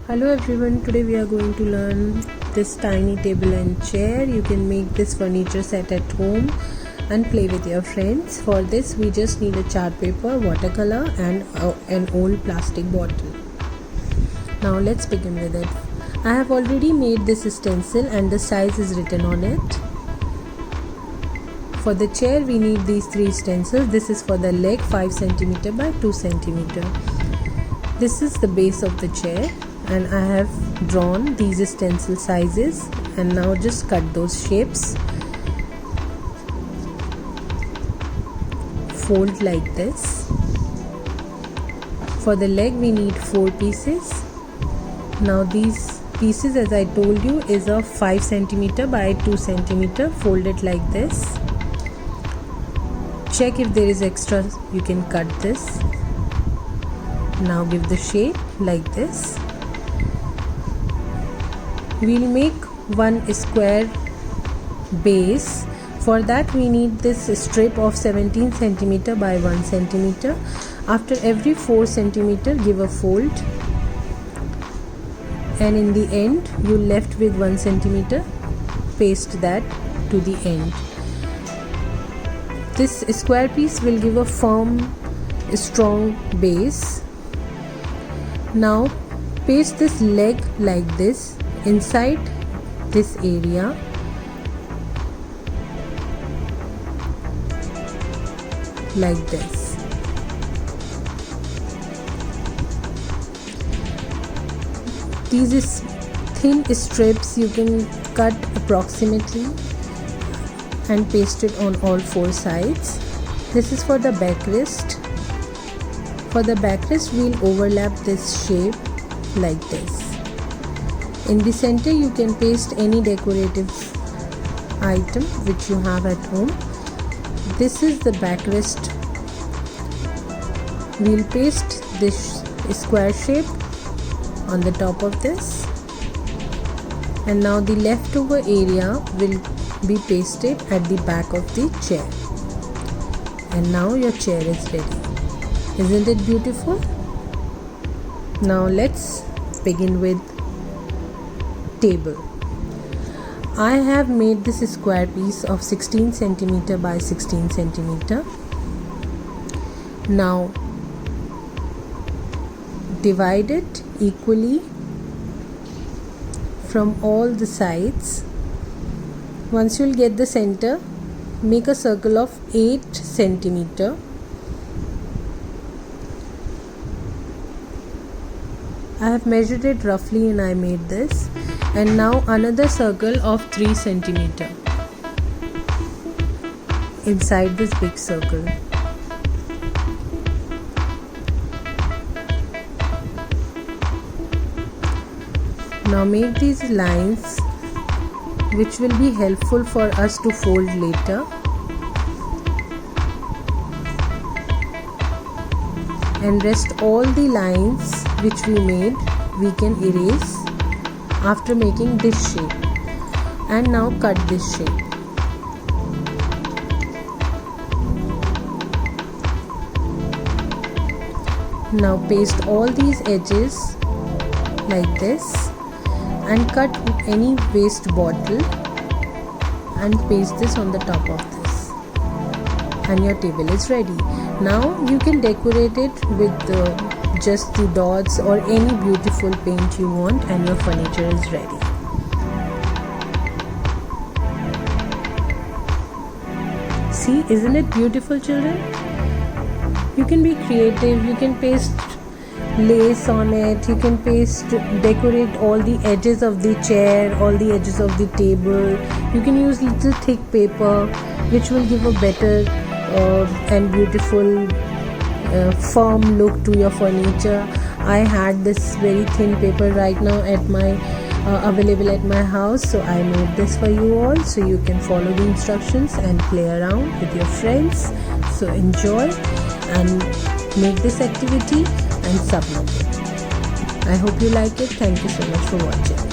Hello everyone, today we are going to learn this tiny table and chair. You can make this furniture set at home and play with your friends. For this we just need a chart paper, watercolor and an old plastic bottle. Now let's begin with it. I have already made this stencil and the size is written on it. For the chair we need these three stencils. This is for the leg 5 cm by 2 cm. This is the base of the chair and I have drawn these stencil sizes, and now just cut those shapes. Fold like this. For the leg we need 4 pieces. Now these pieces, as I told you, is of 5 cm by 2 cm. Fold it like this. Check if there is extra, you can cut this. Now give the shape like this. We'll make one square base. For that we need this strip of 17 cm by 1 cm. After every 4 cm give a fold, and in the end you left with 1 cm. Paste that to the end. This square piece will give a firm, strong base. Now paste this leg like this inside this area. Like this. These thin strips you can cut approximately and paste it on all 4 sides. This is for the backrest. For the backrest we'll overlap this shape like this. In the center you can paste any decorative item which you have at home. This is the backrest. We'll paste this square shape on the top of this, and now the leftover area will be pasted at the back of the chair. And now your chair is ready. Isn't it beautiful? Now let's begin with table. I have made this square piece of 16 cm by 16 cm. Now divide it equally from all the sides. Once you'll get the center, make a circle of 8 cm. I have measured it roughly and I made this. And now another circle of 3 cm inside this big circle. Now make these lines which will be helpful for us to fold later. And rest all the lines which we made we can erase after making this shape. And now cut this shape. Now paste all these edges like this and cut any waste bottle and paste this on the top of this, and your table is ready. Now you can decorate it with just the dots or any beautiful paint you want, and your furniture is ready. See, isn't it beautiful, children? You can be creative. You can paste lace on it. You can decorate all the edges of the chair, all the edges of the table. You can use little thick paper which will give a better and beautiful firm look to your furniture. I had this very thin paper right now at my available at my house, so I made this for you all, so you can follow the instructions and play around with your friends. So enjoy and make this activity and submit it. I hope you like it. Thank you so much for watching.